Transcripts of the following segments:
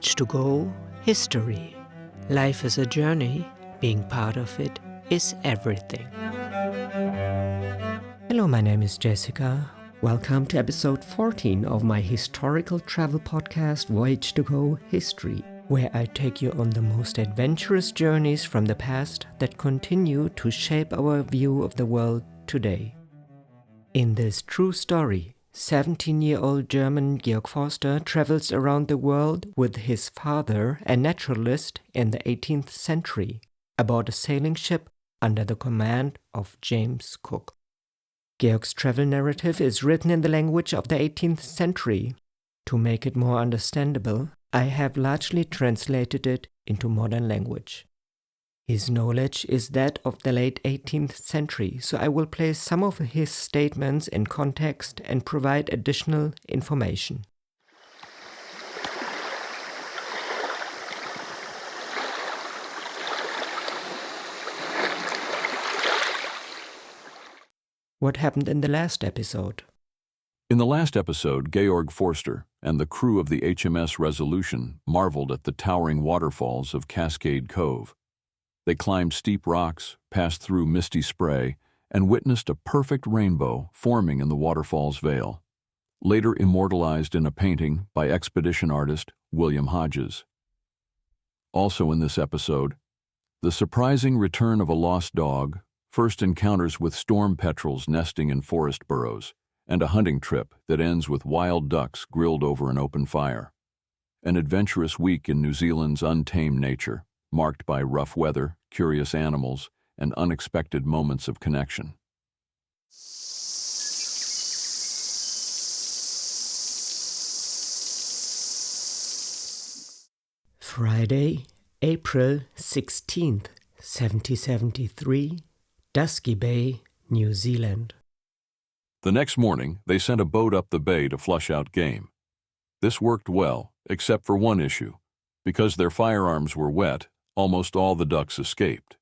Voyage to go, history. Life is a journey, being part of it is everything. Hello, my name is Jessica. Welcome to episode 14 of my historical travel podcast, Voyage to go, history, where I take you on the most adventurous journeys from the past that continue to shape our view of the world today. In this true story, 17-year-old German Georg Forster travels around the world with his father, a naturalist in the 18th century, aboard a sailing ship under the command of James Cook. Georg's travel narrative is written in the language of the 18th century. To make it more understandable, I have largely translated it into modern language. His knowledge is that of the late 18th century, so I will place some of his statements in context and provide additional information. What happened in the last episode? In the last episode, Georg Forster and the crew of the HMS Resolution marveled at the towering waterfalls of Cascade Cove. They climbed steep rocks, passed through misty spray, and witnessed a perfect rainbow forming in the waterfall's veil, later immortalized in a painting by expedition artist William Hodges. Also in this episode, the surprising return of a lost dog, first encounters with storm petrels nesting in forest burrows, and a hunting trip that ends with wild ducks grilled over an open fire. An adventurous week in New Zealand's untamed nature, marked by rough weather, curious animals, and unexpected moments of connection. Friday, April 16th, 1773, Dusky Bay, New Zealand. The next morning, they sent a boat up the bay to flush out game. This worked well, except for one issue. Because their firearms were wet, almost all the ducks escaped.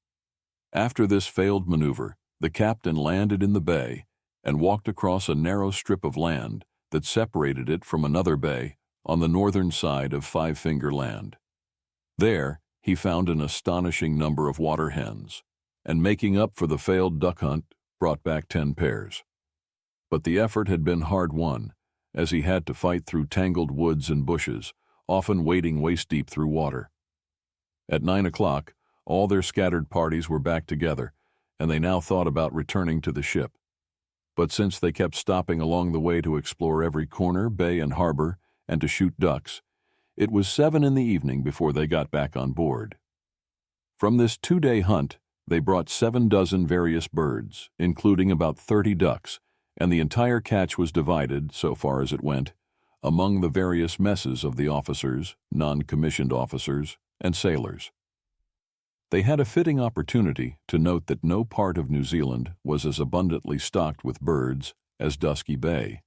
After this failed maneuver, the captain landed in the bay and walked across a narrow strip of land that separated it from another bay on the northern side of Five Finger Land. There, he found an astonishing number of water hens, and making up for the failed duck hunt, brought back 10 pairs. But the effort had been hard won, as he had to fight through tangled woods and bushes, often wading waist-deep through water. At 9 o'clock, all their scattered parties were back together, and they now thought about returning to the ship. But since they kept stopping along the way to explore every corner, bay, and harbor, and to shoot ducks, it was 7 in the evening before they got back on board. From this 2-day hunt, they brought 7 dozen various birds, including about 30 ducks, and the entire catch was divided, so far as it went, among the various messes of the officers, non-commissioned officers, and sailors. They had a fitting opportunity to note that no part of New Zealand was as abundantly stocked with birds as Dusky Bay.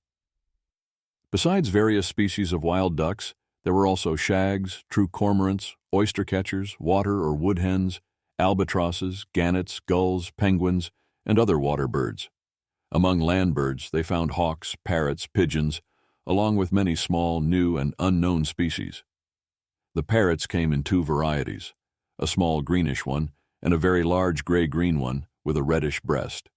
Besides various species of wild ducks, there were also shags, true cormorants, oyster-catchers, water or wood hens, albatrosses, gannets, gulls, penguins, and other water birds. Among land birds, they found hawks, parrots, pigeons, along with many small, new, and unknown species. The parrots came in 2 varieties, a small greenish one and a very large gray-green one with a reddish breast.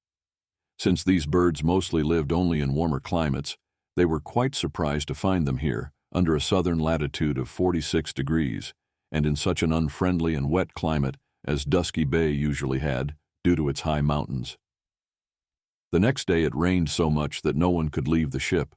Since these birds mostly lived only in warmer climates, they were quite surprised to find them here under a southern latitude of 46 degrees and in such an unfriendly and wet climate as Dusky Bay usually had due to its high mountains. The next day it rained so much that no one could leave the ship.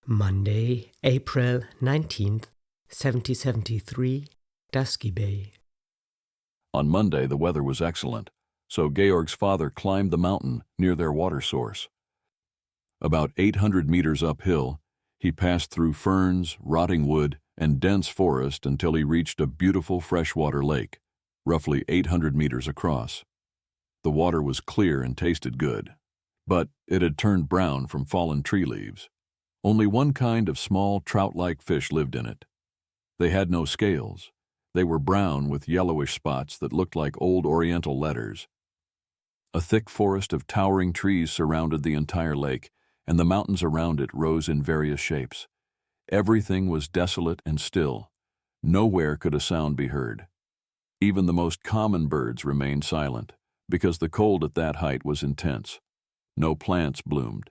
Monday, April 19th, 1773, Dusky Bay. On Monday, the weather was excellent, so Georg's father climbed the mountain near their water source. About 800 meters uphill, he passed through ferns, rotting wood, and dense forest until he reached a beautiful freshwater lake, roughly 800 meters across. The water was clear and tasted good, but it had turned brown from fallen tree leaves. Only one kind of small trout-like fish lived in it. They had no scales. They were brown with yellowish spots that looked like old Oriental letters. A thick forest of towering trees surrounded the entire lake, and the mountains around it rose in various shapes. Everything was desolate and still. Nowhere could a sound be heard. Even the most common birds remained silent, because the cold at that height was intense. No plants bloomed.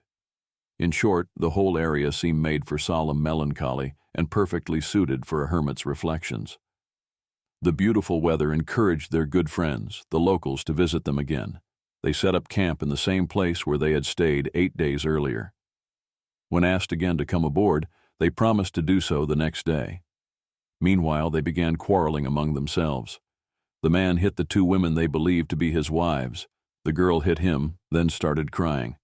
In short, the whole area seemed made for solemn melancholy and perfectly suited for a hermit's reflections. The beautiful weather encouraged their good friends, the locals, to visit them again. They set up camp in the same place where they had stayed 8 days earlier. When asked again to come aboard, they promised to do so the next day. Meanwhile, they began quarreling among themselves. The man hit the 2 women they believed to be his wives. The girl hit him, then started crying.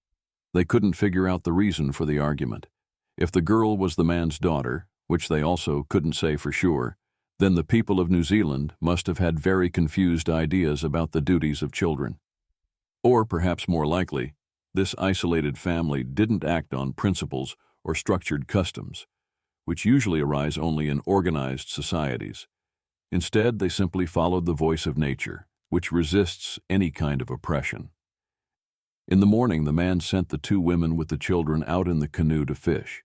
They couldn't figure out the reason for the argument. If the girl was the man's daughter, which they also couldn't say for sure, then the people of New Zealand must have had very confused ideas about the duties of children. Or, perhaps more likely, this isolated family didn't act on principles or structured customs, which usually arise only in organized societies. Instead, they simply followed the voice of nature, which resists any kind of oppression. In the morning, the man sent the 2 women with the children out in the canoe to fish.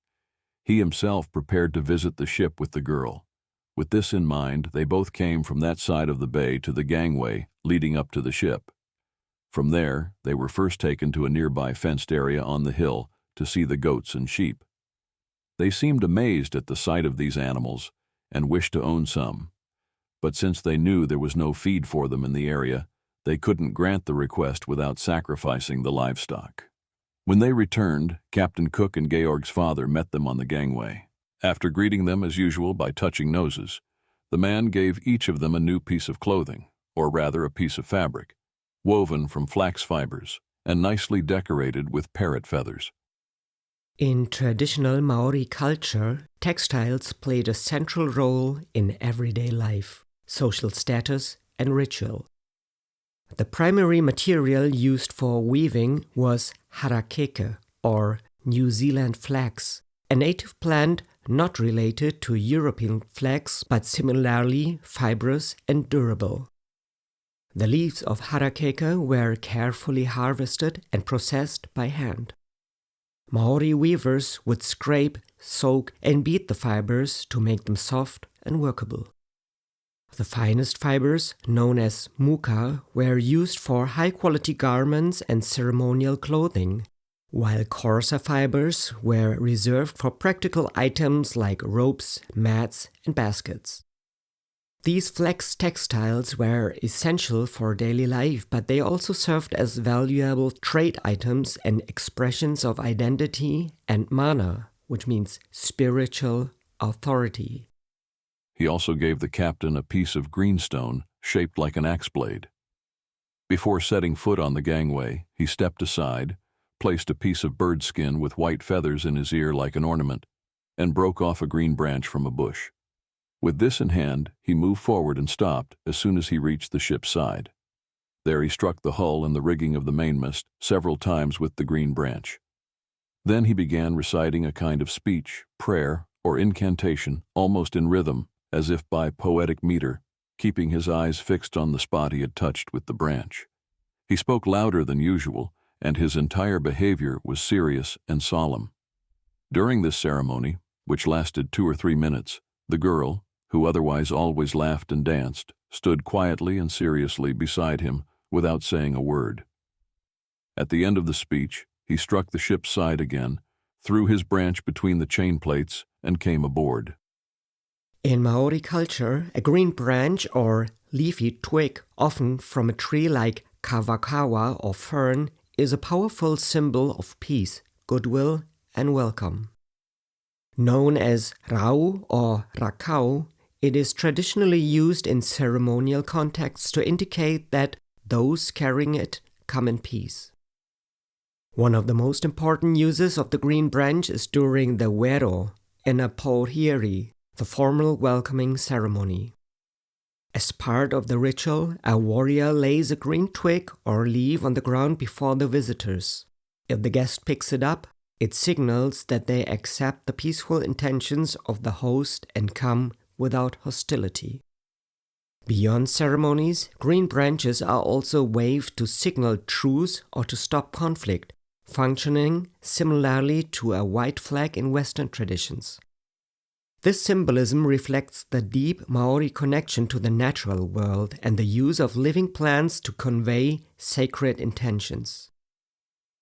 He himself prepared to visit the ship with the girl. With this in mind, they both came from that side of the bay to the gangway leading up to the ship. From there, they were first taken to a nearby fenced area on the hill to see the goats and sheep. They seemed amazed at the sight of these animals and wished to own some. But since they knew there was no feed for them in the area, they couldn't grant the request without sacrificing the livestock. When they returned, Captain Cook and Georg's father met them on the gangway. After greeting them as usual by touching noses, the man gave each of them a new piece of clothing, or rather a piece of fabric, woven from flax fibers and nicely decorated with parrot feathers. In traditional Maori culture, textiles played a central role in everyday life, social status, and ritual. The primary material used for weaving was harakeke, or New Zealand flax, a native plant not related to European flax but similarly fibrous and durable. The leaves of harakeke were carefully harvested and processed by hand. Maori weavers would scrape, soak, and beat the fibers to make them soft and workable. The finest fibers, known as muka, were used for high-quality garments and ceremonial clothing, while coarser fibers were reserved for practical items like ropes, mats, and baskets. These flax textiles were essential for daily life, but they also served as valuable trade items and expressions of identity and mana, which means spiritual authority. He also gave the captain a piece of greenstone shaped like an axe blade. Before setting foot on the gangway, he stepped aside, placed a piece of bird skin with white feathers in his ear like an ornament, and broke off a green branch from a bush. With this in hand, he moved forward and stopped as soon as he reached the ship's side. There he struck the hull and the rigging of the mainmast several times with the green branch. Then he began reciting a kind of speech, prayer, or incantation, almost in rhythm, as if by poetic meter, keeping his eyes fixed on the spot he had touched with the branch. He spoke louder than usual, and his entire behavior was serious and solemn. During this ceremony, which lasted 2 or 3 minutes, the girl, who otherwise always laughed and danced, stood quietly and seriously beside him without saying a word. At the end of the speech, he struck the ship's side again, threw his branch between the chain plates, and came aboard. In Maori culture, a green branch or leafy twig, often from a tree like kawakawa or fern, is a powerful symbol of peace, goodwill, and welcome. Known as rau or rakau, it is traditionally used in ceremonial contexts to indicate that those carrying it come in peace. One of the most important uses of the green branch is during the wero in a pohiri, the formal welcoming ceremony. As part of the ritual, a warrior lays a green twig or leaf on the ground before the visitors. If the guest picks it up, it signals that they accept the peaceful intentions of the host and come without hostility. Beyond ceremonies, green branches are also waved to signal truce or to stop conflict, functioning similarly to a white flag in Western traditions. This symbolism reflects the deep Maori connection to the natural world and the use of living plants to convey sacred intentions.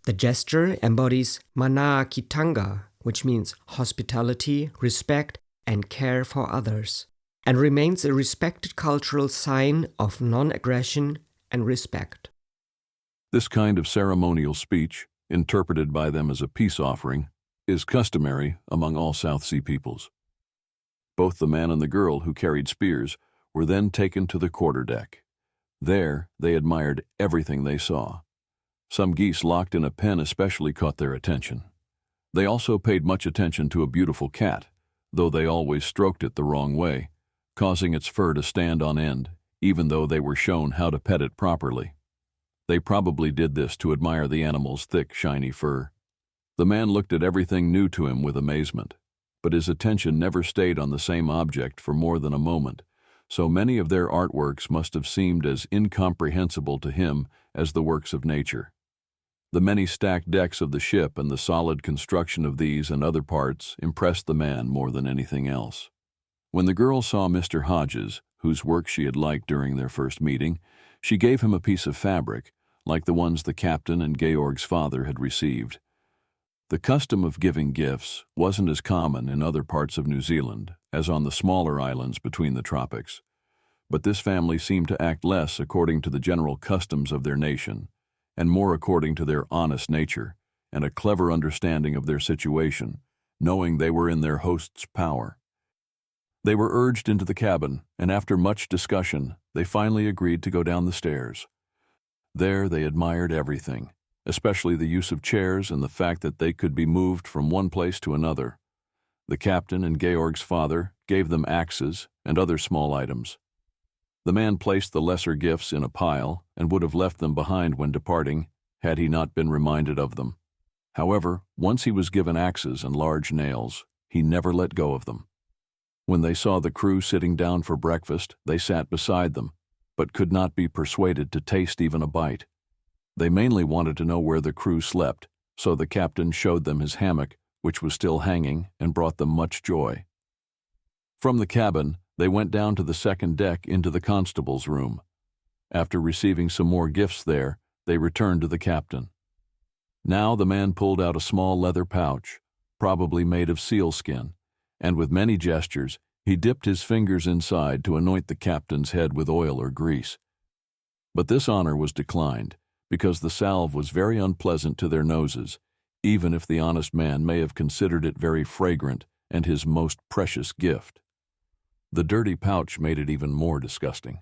The gesture embodies mana kitanga, which means hospitality, respect, and care for others, and remains a respected cultural sign of non-aggression and respect. This kind of ceremonial speech, interpreted by them as a peace offering, is customary among all South Sea peoples. Both the man and the girl who carried spears were then taken to the quarterdeck. There, they admired everything they saw. Some geese locked in a pen especially caught their attention. They also paid much attention to a beautiful cat, though they always stroked it the wrong way, causing its fur to stand on end, even though they were shown how to pet it properly. They probably did this to admire the animal's thick, shiny fur. The man looked at everything new to him with amazement, but his attention never stayed on the same object for more than a moment, so many of their artworks must have seemed as incomprehensible to him as the works of nature. The many stacked decks of the ship and the solid construction of these and other parts impressed the man more than anything else. When the girl saw Mr. Hodges, whose work she had liked during their first meeting, she gave him a piece of fabric, like the ones the captain and Georg's father had received. The custom of giving gifts wasn't as common in other parts of New Zealand as on the smaller islands between the tropics, but this family seemed to act less according to the general customs of their nation, and more according to their honest nature and a clever understanding of their situation, knowing they were in their host's power. They were urged into the cabin, and after much discussion, they finally agreed to go down the stairs. There they admired everything, especially the use of chairs and the fact that they could be moved from one place to another. The captain and Georg's father gave them axes and other small items. The man placed the lesser gifts in a pile and would have left them behind when departing, had he not been reminded of them. However, once he was given axes and large nails, he never let go of them. When they saw the crew sitting down for breakfast, they sat beside them, but could not be persuaded to taste even a bite. They mainly wanted to know where the crew slept, so the captain showed them his hammock, which was still hanging, and brought them much joy. From the cabin, they went down to the second deck into the constable's room. After receiving some more gifts there, they returned to the captain. Now the man pulled out a small leather pouch, probably made of sealskin, and with many gestures, he dipped his fingers inside to anoint the captain's head with oil or grease. But this honor was declined, because the salve was very unpleasant to their noses, even if the honest man may have considered it very fragrant and his most precious gift. The dirty pouch made it even more disgusting.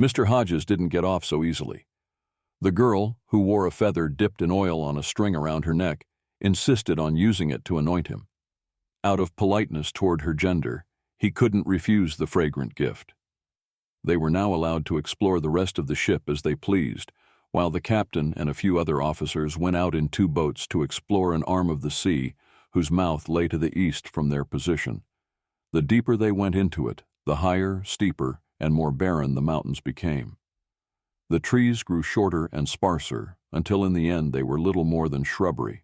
Mr. Hodges didn't get off so easily. The girl, who wore a feather dipped in oil on a string around her neck, insisted on using it to anoint him. Out of politeness toward her gender, he couldn't refuse the fragrant gift. They were now allowed to explore the rest of the ship as they pleased, while the captain and a few other officers went out in 2 boats to explore an arm of the sea whose mouth lay to the east from their position. The deeper they went into it, the higher, steeper, and more barren the mountains became. The trees grew shorter and sparser until in the end they were little more than shrubbery,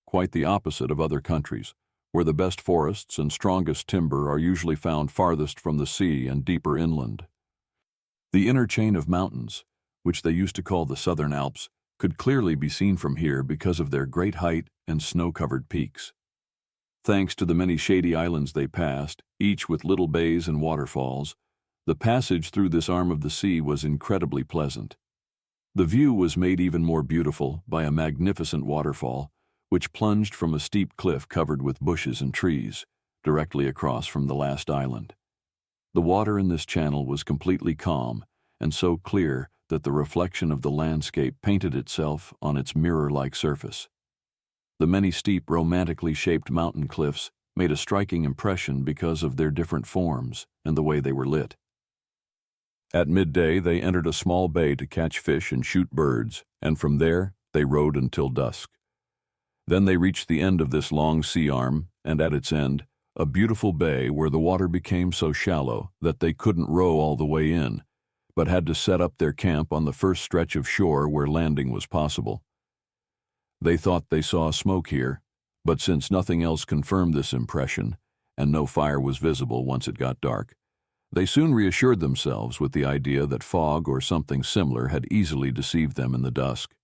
quite the opposite of other countries, where the best forests and strongest timber are usually found farthest from the sea and deeper inland. The inner chain of mountains, which they used to call the Southern Alps, could clearly be seen from here because of their great height and snow-covered peaks. Thanks to the many shady islands they passed, each with little bays and waterfalls, the passage through this arm of the sea was incredibly pleasant. The view was made even more beautiful by a magnificent waterfall, which plunged from a steep cliff covered with bushes and trees, directly across from the last island. The water in this channel was completely calm and so clear that the reflection of the landscape painted itself on its mirror-like surface. The many steep, romantically shaped mountain cliffs made a striking impression because of their different forms and the way they were lit. At midday, they entered a small bay to catch fish and shoot birds, and from there they rowed until dusk. Then they reached the end of this long sea arm, and at its end, a beautiful bay where the water became so shallow that they couldn't row all the way in, but had to set up their camp on the first stretch of shore where landing was possible. They thought they saw smoke here, but since nothing else confirmed this impression, and no fire was visible once it got dark, they soon reassured themselves with the idea that fog or something similar had easily deceived them in the dusk.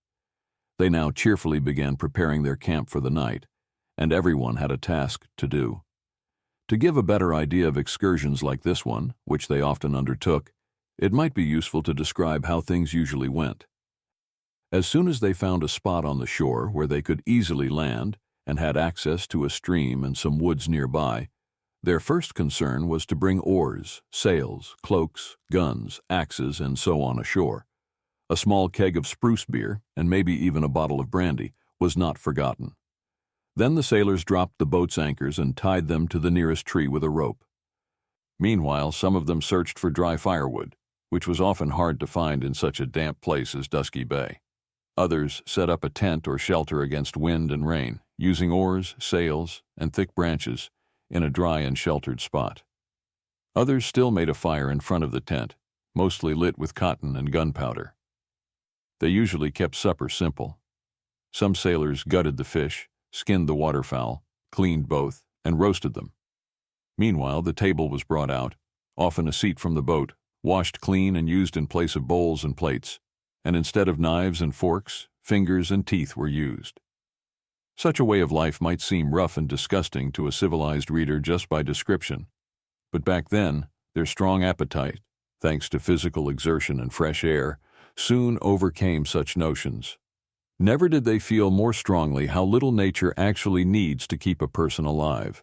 They now cheerfully began preparing their camp for the night, and everyone had a task to do. To give a better idea of excursions like this one, which they often undertook, it might be useful to describe how things usually went. As soon as they found a spot on the shore where they could easily land and had access to a stream and some woods nearby, their first concern was to bring oars, sails, cloaks, guns, axes, and so on ashore. A small keg of spruce beer, and maybe even a bottle of brandy, was not forgotten. Then the sailors dropped the boat's anchors and tied them to the nearest tree with a rope. Meanwhile, some of them searched for dry firewood, which was often hard to find in such a damp place as Dusky Bay. Others set up a tent or shelter against wind and rain, using oars, sails, and thick branches in a dry and sheltered spot. Others still made a fire in front of the tent, mostly lit with cotton and gunpowder. They usually kept supper simple. Some sailors gutted the fish, skinned the waterfowl, cleaned both, and roasted them. Meanwhile, the table was brought out, often a seat from the boat, washed clean and used in place of bowls and plates, and instead of knives and forks, fingers and teeth were used. Such a way of life might seem rough and disgusting to a civilized reader just by description, but back then, their strong appetite, thanks to physical exertion and fresh air, soon overcame such notions. Never did they feel more strongly how little nature actually needs to keep a person alive.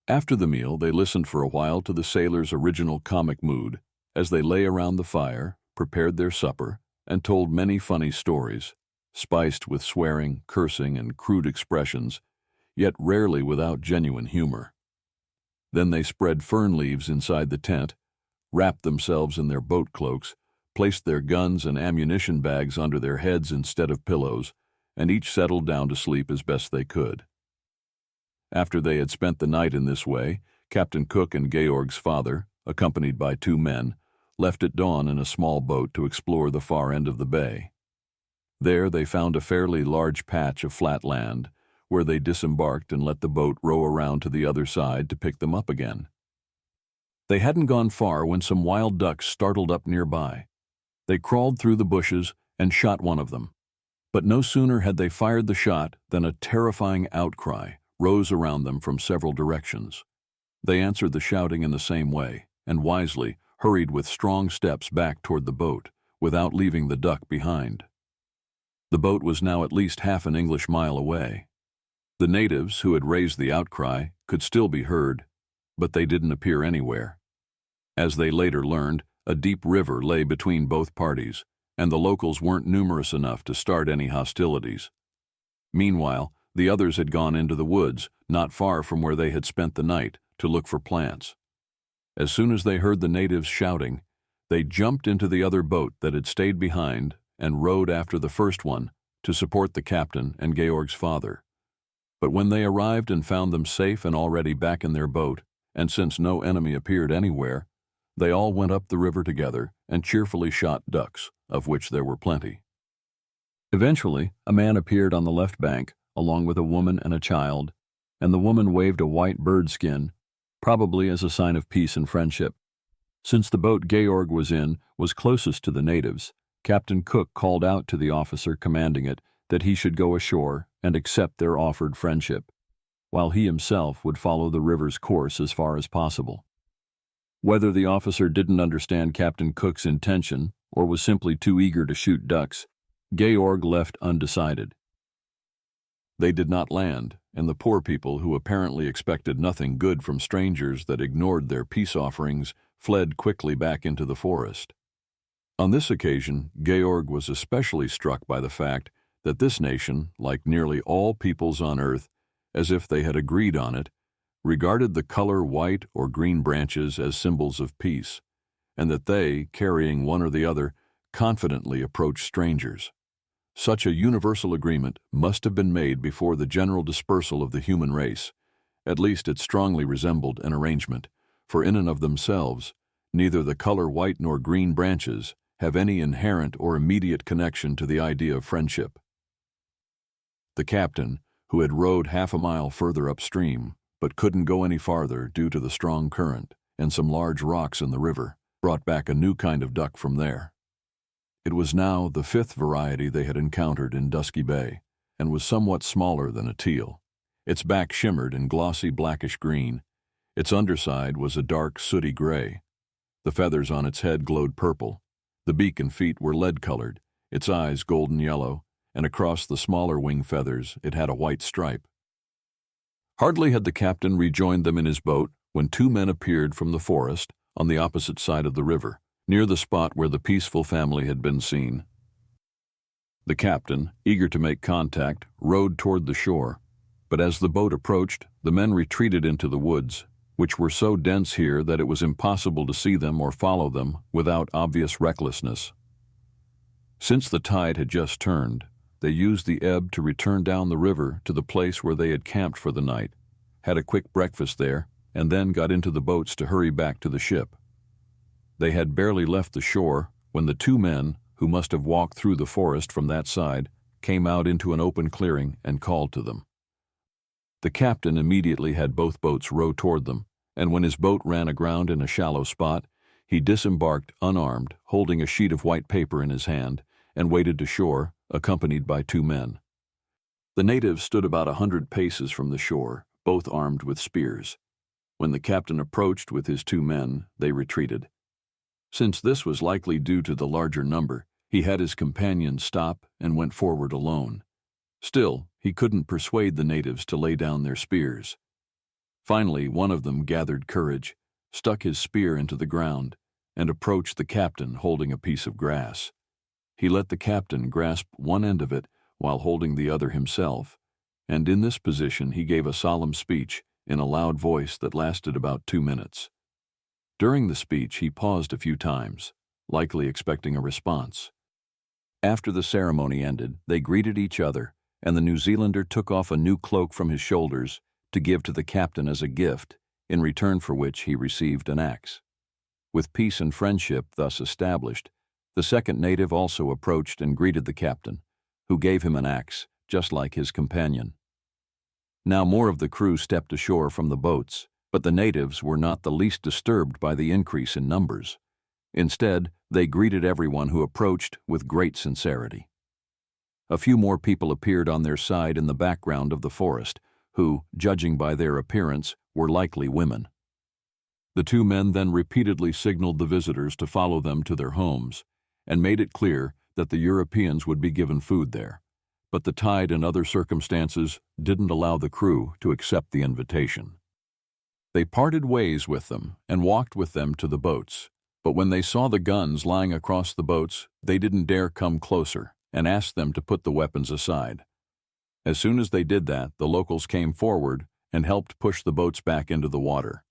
After the meal, they listened for a while to the sailors' original comic mood as they lay around the fire, prepared their supper, and told many funny stories, spiced with swearing, cursing, and crude expressions, yet rarely without genuine humor. Then they spread fern leaves inside the tent, wrapped themselves in their boat cloaks, placed their guns and ammunition bags under their heads instead of pillows, and each settled down to sleep as best they could. After they had spent the night in this way, Captain Cook and Georg's father, accompanied by 2 men, left at dawn in a small boat to explore the far end of the bay. There they found a fairly large patch of flat land, where they disembarked and let the boat row around to the other side to pick them up again. They hadn't gone far when some wild ducks startled up nearby. They crawled through the bushes and shot one of them. But no sooner had they fired the shot than a terrifying outcry rose around them from several directions. They answered the shouting in the same way, and wisely hurried with strong steps back toward the boat, without leaving the duck behind. The boat was now at least half an English mile away. The natives who had raised the outcry could still be heard, but they didn't appear anywhere. As they later learned, a deep river lay between both parties, and the locals weren't numerous enough to start any hostilities. Meanwhile, the others had gone into the woods, not far from where they had spent the night, to look for plants. As soon as they heard the natives shouting, they jumped into the other boat that had stayed behind and rowed after the first one to support the captain and Georg's father. But when they arrived and found them safe and already back in their boat, and since no enemy appeared anywhere, they all went up the river together and cheerfully shot ducks, of which there were plenty. Eventually, a man appeared on the left bank, along with a woman and a child, and the woman waved a white bird skin, probably as a sign of peace and friendship. Since the boat Georg was in was closest to the natives, Captain Cook called out to the officer commanding it that he should go ashore and accept their offered friendship, while he himself would follow the river's course as far as possible. Whether the officer didn't understand Captain Cook's intention or was simply too eager to shoot ducks, Georg left undecided. They did not land, and the poor people, who apparently expected nothing good from strangers that ignored their peace offerings, fled quickly back into the forest. On this occasion, Georg was especially struck by the fact that this nation, like nearly all peoples on earth, as if they had agreed on it, regarded the color white or green branches as symbols of peace, and that they, carrying one or the other, confidently approached strangers. Such a universal agreement must have been made before the general dispersal of the human race, At least it strongly resembled an arrangement, for in and of themselves, neither the color white nor green branches have any inherent or immediate connection to the idea of friendship. The captain, who had rowed half a mile further upstream, but couldn't go any farther due to the strong current and some large rocks in the river, brought back a new kind of duck from there. It was now the 5th variety they had encountered in Dusky Bay, and was somewhat smaller than a teal. Its back shimmered in glossy blackish green. Its underside was a dark sooty gray. The feathers on its head glowed purple. The beak and feet were lead-colored, its eyes golden yellow, and across the smaller wing feathers it had a white stripe. Hardly had the captain rejoined them in his boat when 2 men appeared from the forest on the opposite side of the river, near the spot where the peaceful family had been seen. The captain, eager to make contact, rowed toward the shore, but as the boat approached, the men retreated into the woods, which were so dense here that it was impossible to see them or follow them without obvious recklessness. Since the tide had just turned, they used the ebb to return down the river to the place where they had camped for the night, had a quick breakfast there, and then got into the boats to hurry back to the ship. They had barely left the shore when the 2 men, who must have walked through the forest from that side, came out into an open clearing and called to them. The captain immediately had both boats row toward them, and when his boat ran aground in a shallow spot, he disembarked unarmed, holding a sheet of white paper in his hand, and waded to shore, accompanied by 2 men. The natives stood about 100 paces from the shore, both armed with spears. When the captain approached with his 2 men, they retreated. Since this was likely due to the larger number, he had his companions stop and went forward alone. Still, he couldn't persuade the natives to lay down their spears. Finally, one of them gathered courage, stuck his spear into the ground, and approached the captain holding a piece of grass. He let the captain grasp one end of it while holding the other himself, and in this position he gave a solemn speech in a loud voice that lasted about 2 minutes. During the speech he paused a few times, likely expecting a response. After the ceremony ended, they greeted each other, and the New Zealander took off a new cloak from his shoulders to give to the captain as a gift, in return for which he received an axe. With peace and friendship thus established, the second native also approached and greeted the captain, who gave him an axe, just like his companion. Now more of the crew stepped ashore from the boats, but the natives were not the least disturbed by the increase in numbers. Instead, they greeted everyone who approached with great sincerity. A few more people appeared on their side in the background of the forest, who, judging by their appearance, were likely women. The 2 men then repeatedly signaled the visitors to follow them to their homes, and made it clear that the Europeans would be given food there, but the tide and other circumstances didn't allow the crew to accept the invitation. They parted ways with them and walked with them to the boats, but when they saw the guns lying across the boats, they didn't dare come closer and asked them to put the weapons aside. As soon as they did that, the locals came forward and helped push the boats back into the water.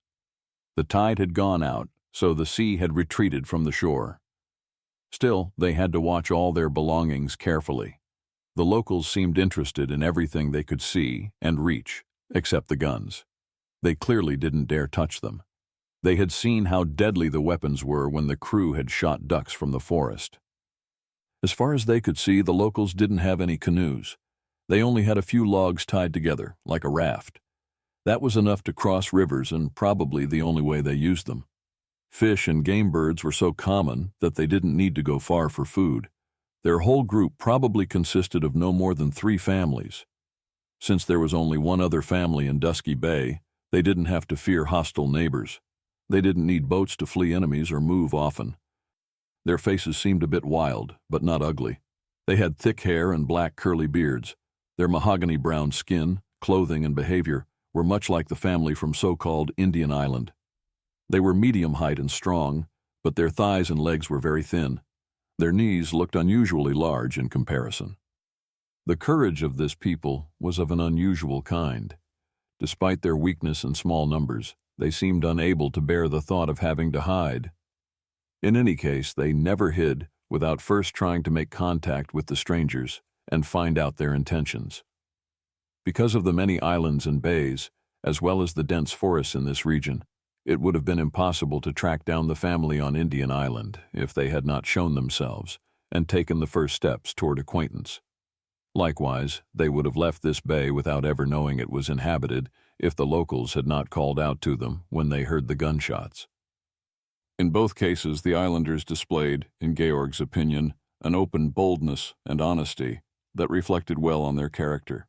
The tide had gone out, so the sea had retreated from the shore. Still, they had to watch all their belongings carefully. The locals seemed interested in everything they could see and reach, except the guns. They clearly didn't dare touch them. They had seen how deadly the weapons were when the crew had shot ducks from the forest. As far as they could see, the locals didn't have any canoes. They only had a few logs tied together, like a raft. That was enough to cross rivers and probably the only way they used them. Fish and game birds were so common that they didn't need to go far for food. Their whole group probably consisted of no more than 3 families. Since there was only one other family in Dusky Bay, they didn't have to fear hostile neighbors. They didn't need boats to flee enemies or move often. Their faces seemed a bit wild, but not ugly. They had thick hair and black curly beards. Their mahogany brown skin, clothing, and behavior were much like the family from so-called Indian Island. They were medium height and strong, but their thighs and legs were very thin. Their knees looked unusually large in comparison. The courage of this people was of an unusual kind. Despite their weakness and small numbers, they seemed unable to bear the thought of having to hide. In any case, they never hid without first trying to make contact with the strangers and find out their intentions. Because of the many islands and bays, as well as the dense forests in this region, it would have been impossible to track down the family on Indian Island if they had not shown themselves and taken the first steps toward acquaintance. Likewise, they would have left this bay without ever knowing it was inhabited if the locals had not called out to them when they heard the gunshots. In both cases, the islanders displayed, in Georg's opinion, an open boldness and honesty that reflected well on their character.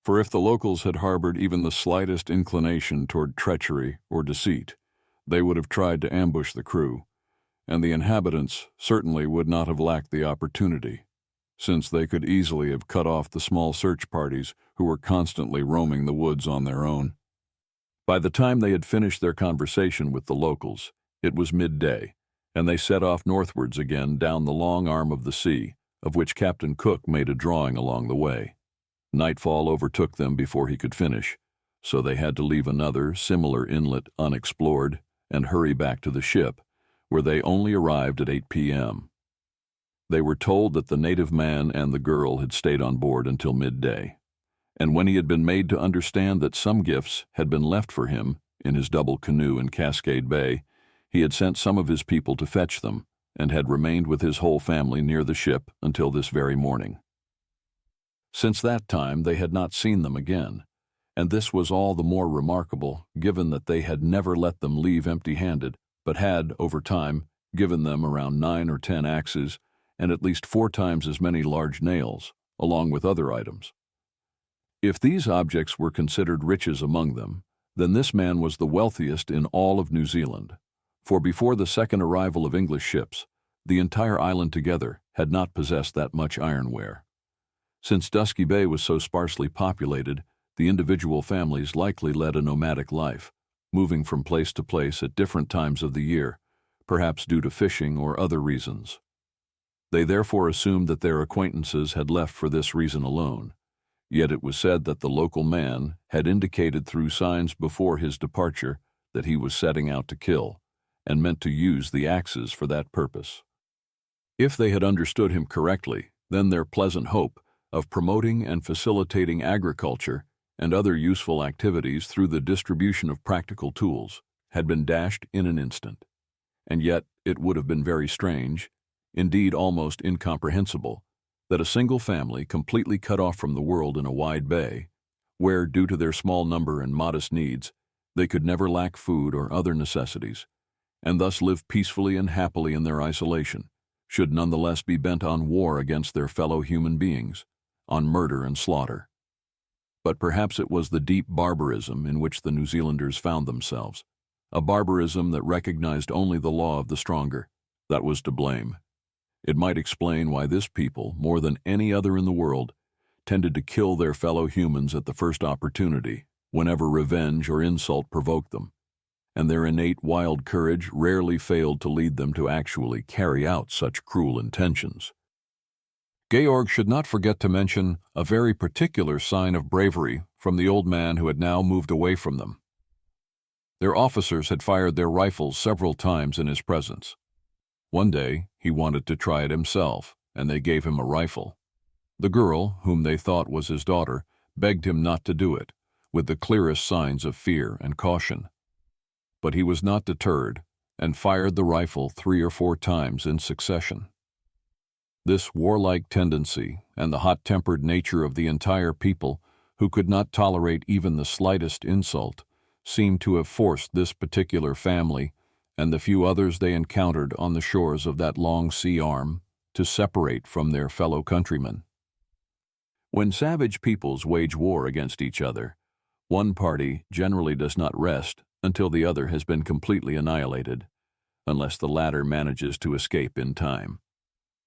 For if the locals had harbored even the slightest inclination toward treachery or deceit, they would have tried to ambush the crew, and the inhabitants certainly would not have lacked the opportunity, since they could easily have cut off the small search parties who were constantly roaming the woods on their own. By the time they had finished their conversation with the locals, it was midday, and they set off northwards again down the long arm of the sea, of which Captain Cook made a drawing along the way. Nightfall overtook them before he could finish, so they had to leave another similar inlet unexplored and hurry back to the ship, where they only arrived at 8 p.m. They were told that the native man and the girl had stayed on board until midday, and when he had been made to understand that some gifts had been left for him in his double canoe in Cascade Bay, he had sent some of his people to fetch them and had remained with his whole family near the ship until this very morning. Since that time they had not seen them again, and this was all the more remarkable given that they had never let them leave empty-handed, but had, over time, given them around 9 or 10 axes and at least 4 times as many large nails, along with other items. If these objects were considered riches among them, then this man was the wealthiest in all of New Zealand, for before the second arrival of English ships, the entire island together had not possessed that much ironware. Since Dusky Bay was so sparsely populated, the individual families likely led a nomadic life, moving from place to place at different times of the year, perhaps due to fishing or other reasons. They therefore assumed that their acquaintances had left for this reason alone, yet it was said that the local man had indicated through signs before his departure that he was setting out to kill, and meant to use the axes for that purpose. If they had understood him correctly, then their pleasant hope of promoting and facilitating agriculture and other useful activities through the distribution of practical tools had been dashed in an instant. And yet it would have been very strange, indeed almost incomprehensible, that a single family completely cut off from the world in a wide bay, where, due to their small number and modest needs, they could never lack food or other necessities, and thus live peacefully and happily in their isolation, should nonetheless be bent on war against their fellow human beings, on murder and slaughter. But perhaps it was the deep barbarism in which the New Zealanders found themselves, a barbarism that recognized only the law of the stronger, that was to blame. It might explain why this people, more than any other in the world, tended to kill their fellow humans at the first opportunity, whenever revenge or insult provoked them, and their innate wild courage rarely failed to lead them to actually carry out such cruel intentions. Georg should not forget to mention a very particular sign of bravery from the old man who had now moved away from them. Their officers had fired their rifles several times in his presence. One day he wanted to try it himself, and they gave him a rifle. The girl, whom they thought was his daughter, begged him not to do it, with the clearest signs of fear and caution. But he was not deterred, and fired the rifle 3 or 4 times in succession. This warlike tendency and the hot-tempered nature of the entire people, who could not tolerate even the slightest insult, seemed to have forced this particular family and the few others they encountered on the shores of that long sea arm to separate from their fellow countrymen. When savage peoples wage war against each other, one party generally does not rest until the other has been completely annihilated, unless the latter manages to escape in time.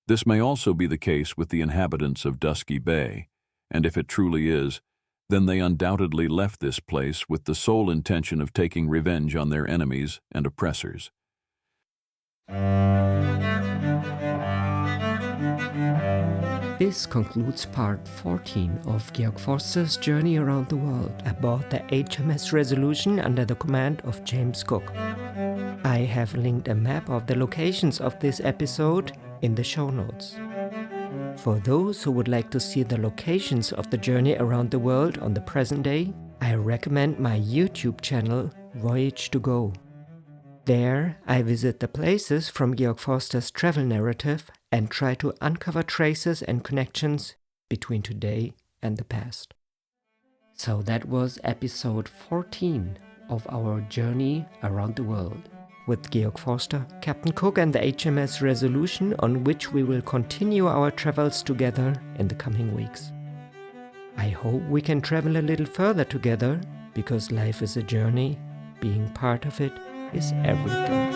This may also be the case with the inhabitants of Dusky Bay, and if it truly is, then they undoubtedly left this place with the sole intention of taking revenge on their enemies and oppressors. This concludes part 14 of Georg Forster's journey around the world aboard the HMS Resolution under the command of James Cook. I have linked a map of the locations of this episode in the show notes. For those who would like to see the locations of the journey around the world on the present day, I recommend my YouTube channel, Voyage to Go. There, I visit the places from Georg Forster's travel narrative and try to uncover traces and connections between today and the past. So that was episode 14 of our journey around the world with Georg Forster, Captain Cook and the HMS Resolution, on which we will continue our travels together in the coming weeks. I hope we can travel a little further together, because life is a journey. Being part of it is everything.